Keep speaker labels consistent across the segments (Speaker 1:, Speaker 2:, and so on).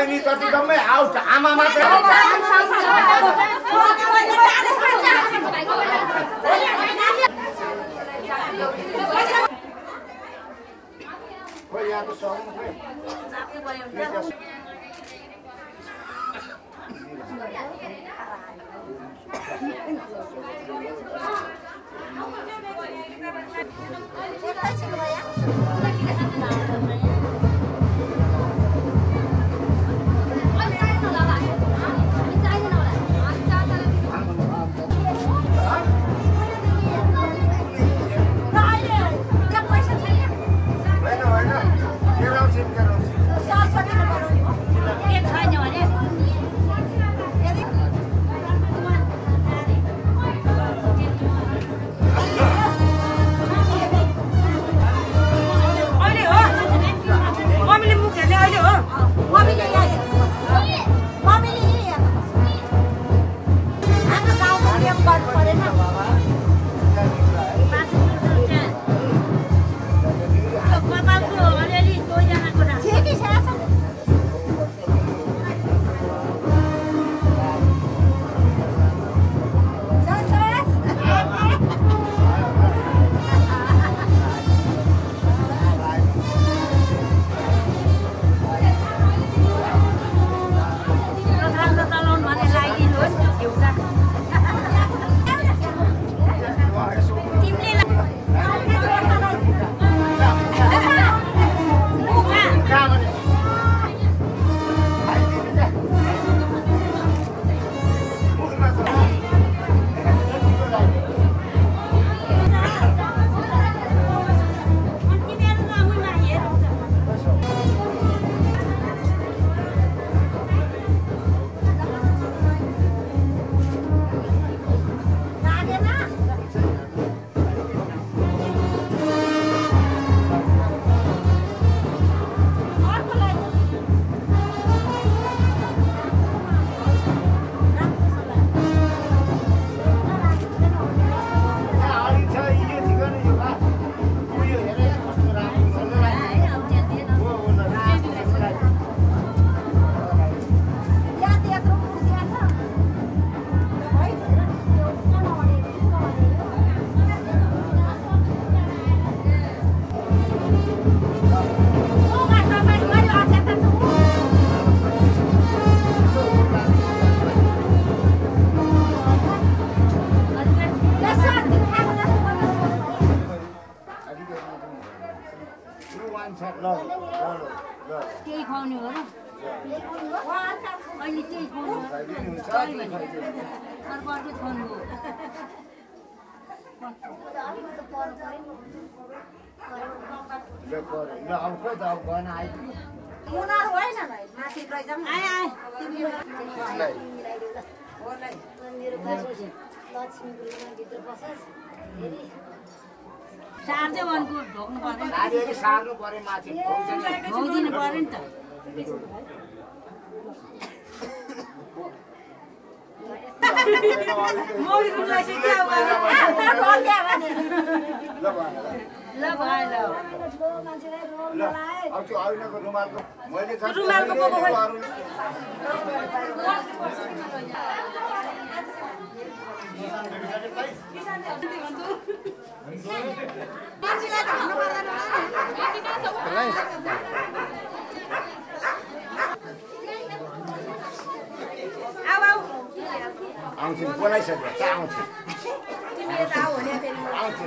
Speaker 1: बहिनी जति जम्मै आउट आमा मात्रै खोइ यहाँको सौन खोइ
Speaker 2: त्यही खुवाउने हो र अहिले त्यही खुवाउनु अर्को अर्को खुवाउनु हो सार्दै वनको ढोक्नु पर्दैन
Speaker 1: नारीहरु सार्नु पर्यो माथि
Speaker 2: भौजिनु पर्यो नि त मौरी गुलाई चाहिँ के अब ल भाइ ल मान्छेलाई रोल लगाए
Speaker 1: अब त्यो आइनाको रुमालको मैले
Speaker 2: रुमालको पोको खोइ मान्छेलाई भन्नु पर्दैन आउ आउ
Speaker 1: आउँछ बोलाइसक्यो आउँछ
Speaker 2: तिमीले त आउ भने फेरि
Speaker 1: आउँछ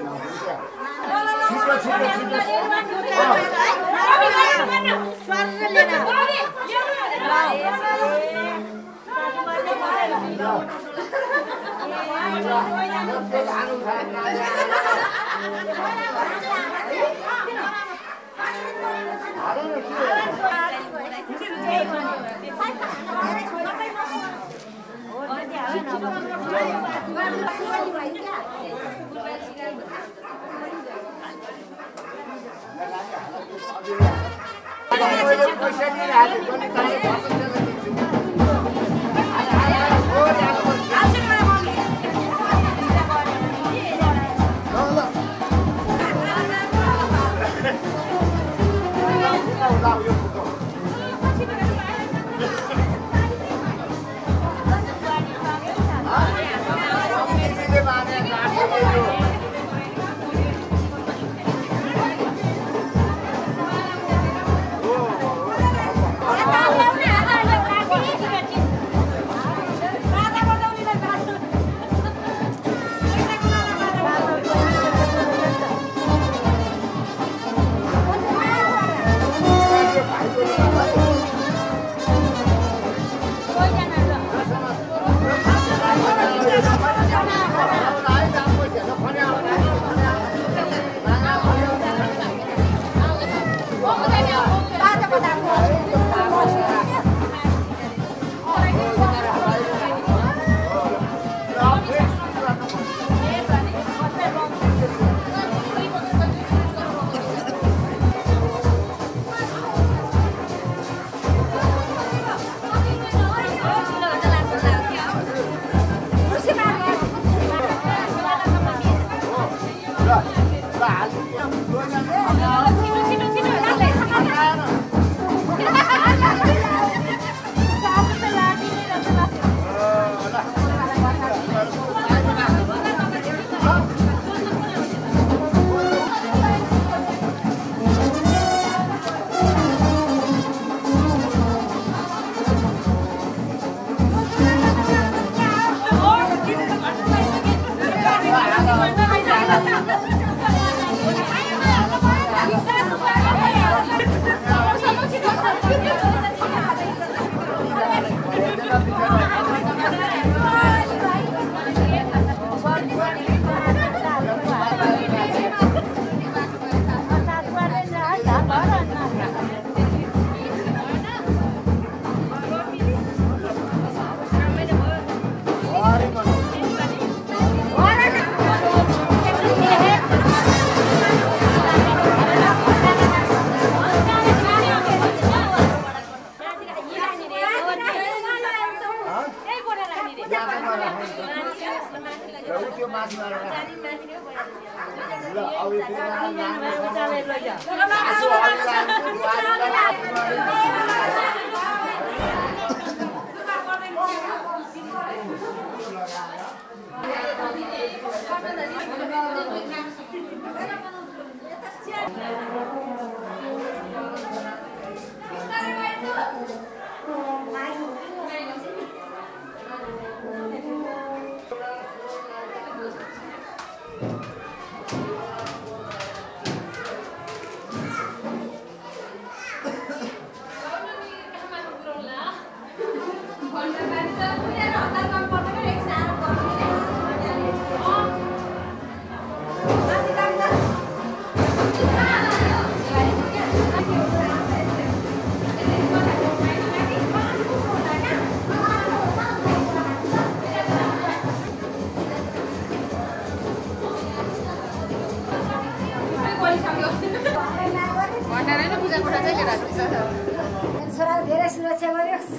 Speaker 2: छोरा धेरै सुरक्षा गरियोस्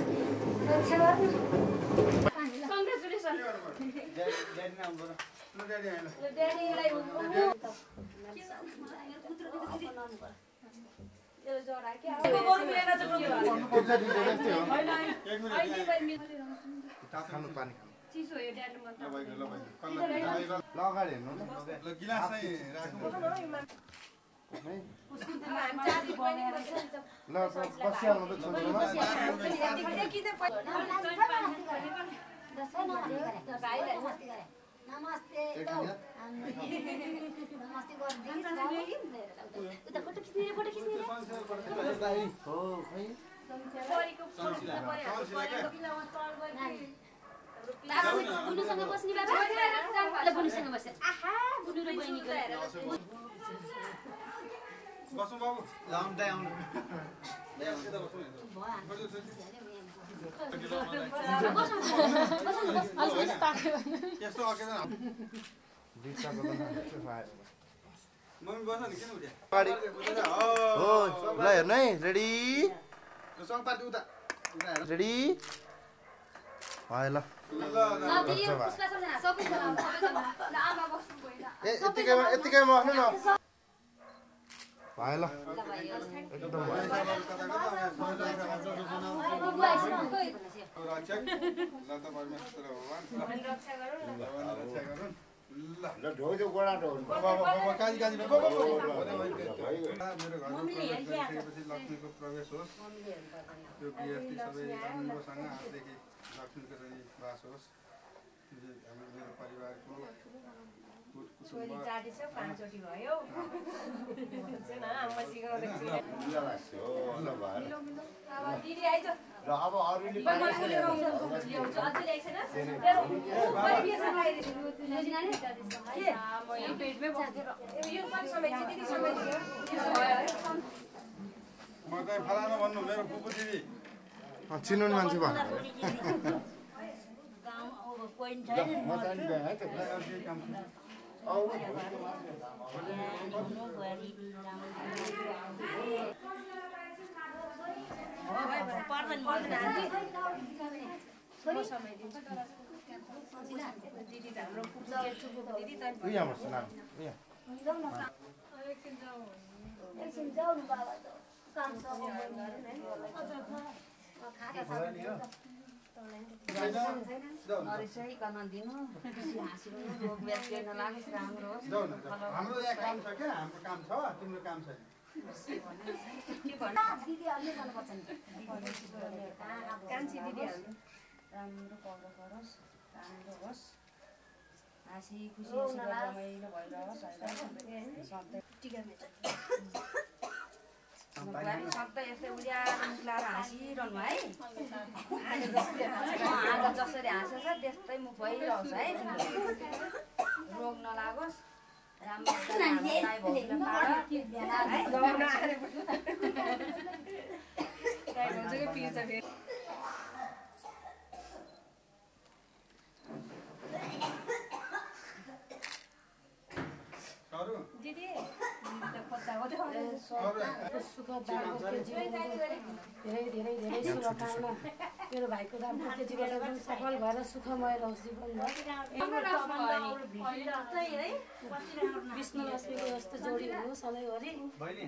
Speaker 2: सुरक्षा गर्नु
Speaker 3: कङ्ग्रेचुलेसन चिसो यो ड्याडी
Speaker 4: लगाडी हेर्नु ल गिलास चाहिँ राख्नु ल बसिहाल्नु त छोरीमा
Speaker 2: नमस्ते नमस्ते फोटो खिच्ने
Speaker 4: हो खै
Speaker 2: बुनुसँग बस्ने बाबा ल बुनुसँग बस्छ आहा बुनु र बहिनीको
Speaker 4: बस्नु बाबु लाउन दाइ आउनु यस्तो अकेला मम्मी बस्न नि किन उठ्या हो ल हेर्नु है रेडी सङ पार्टी उता रेडी भयो ल यतिकैमा आफ्नो न भयो ल एकदम
Speaker 1: ल ढोइदो गोडा ढोइ
Speaker 4: लक्ष्मीको प्रवेश होस् यो गृहस्थी सबै राम्रोसँग आजदेखि लक्ष्मीको चाहिँ बास होस् मेरो परिवारको
Speaker 3: छोरी चाटी छ पाँचवटी भयो दिदी आइज
Speaker 1: र अब अरूले
Speaker 4: म चाहिँ फलानु भन्नु मेरो फुपू दिदी
Speaker 5: चिन्नु मान्छे भयो
Speaker 1: म चाहिँ गएँ है त
Speaker 2: एकछिन जाऊ न बाबा त काम छ
Speaker 4: हाम्रो यहाँ काम छ क्या हाम्रो काम छ तिम्रो काम छैन
Speaker 2: दिदीहरूले गर्नुपर्छ नि
Speaker 3: कान्छी दिदीहरू
Speaker 2: राम्रो पढ्नु परोस् राम्रो होस् हाँसी खुसी रमाइलो भइरहोस् सधैँ यस्तै उड्याएर मुखलाएर हाँसिरहनु है आज जसरी हाँसेछ त्यस्तै मुख भइरहोस् है रोग नलागोस् राम्रो
Speaker 3: दिदी
Speaker 6: धेरै धेरै धेरै शुभकामना मेरो भाइको दाम्पत्य जीवन एकदम सफल भएर सुखमय रहोस् जीवनभर विष्णु लक्ष्मीको जस्तो जोडी हुनु सधैँभरि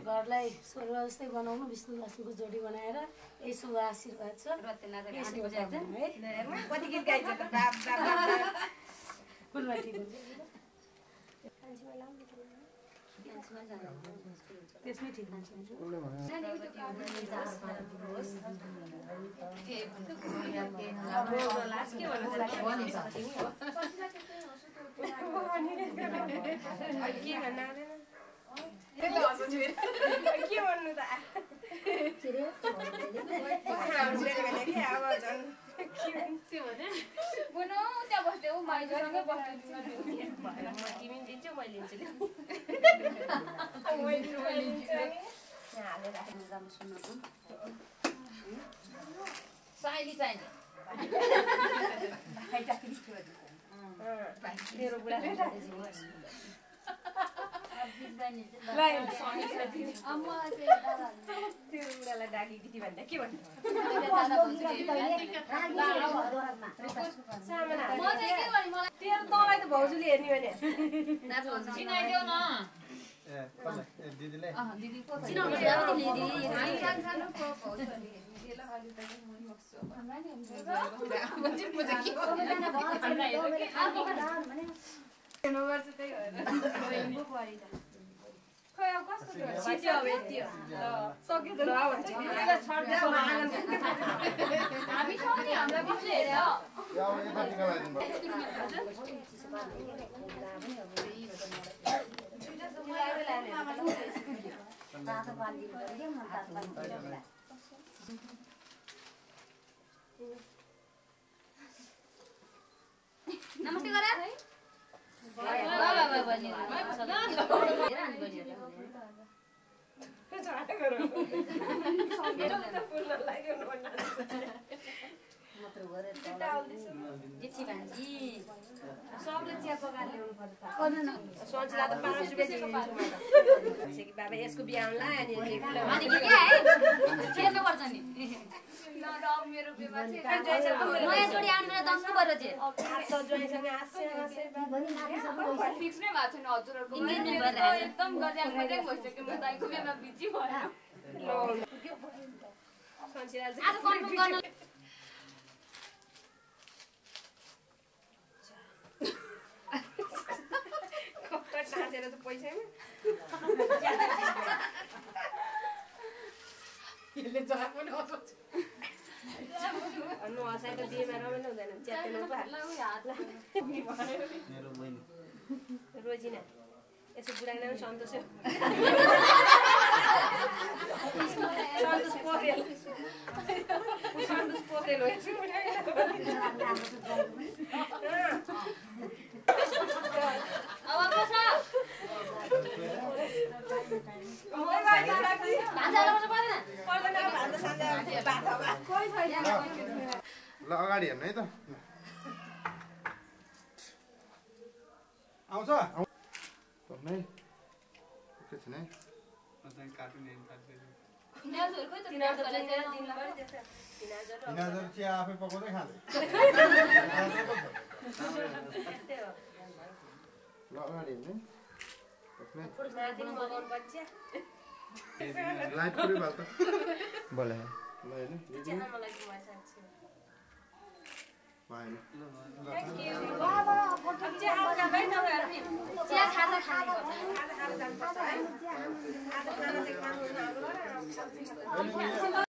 Speaker 6: घरलाई स्वर्ग जस्तै बनाउनु विष्णु लक्ष्मीको जोडी बनाएर यही शुभ आशीर्वाद छ कुनमा ठिक हुन्छ त्यसमै ठिक हुन्छ
Speaker 3: के भन्नु त
Speaker 2: साइली चाहिने
Speaker 3: तेरो बुढाले डाकी भन्दा के भन्नु तेरो तँलाई त भाउजूले हेर्ने भने
Speaker 2: चिनाइदेऊ न
Speaker 4: दिदीलाई
Speaker 2: नमस्ते गर
Speaker 3: सबले चिया पकाएर ल्याउनु पर्छ सोचला त 5 रुपैयाँ दिन्छु कि बाबा यसको बिहा होला अनि
Speaker 2: नयाँ जोडी आउनु दम्नु पर्यो चाहिँ
Speaker 7: फिक्स नै भएको छैन हजुरहरुको एकदम गजाङ भइसक्यो म दाइको बेमा बिजी भयो
Speaker 2: आज कन्फर्म गर्न
Speaker 3: नाचेर त पैसामा
Speaker 7: यसले जरा पनि हटाउँछ
Speaker 3: अन्नु हसाइ त बिहेमा रमाइलो हुँदैन च्यातेन
Speaker 4: मेरो बहिनी
Speaker 3: रोजिना यसो बुढाइना पनि सन्तोष सन्तोष पोखेल हो
Speaker 5: ल अगाडि हेर्नु है त
Speaker 4: आउँछ
Speaker 5: नै एकैछिन है
Speaker 4: तिनीहरू चिया आफै पकाउँदै खाँदै ल
Speaker 5: अगाडि हेर्नु
Speaker 3: माथिमा बनाउनु पर्छ
Speaker 5: लाइट पुरै भाल त
Speaker 4: बोले
Speaker 5: ल हैन
Speaker 3: चिया मलाई के भन्छ
Speaker 5: भएन
Speaker 3: थ्यांक यू बाबा फोटो चिया खाजा भाइ तपाईहरु नि चिया खाजा खानु खाजा जानुपर्छ है खाजा खाना चाहिँ खानु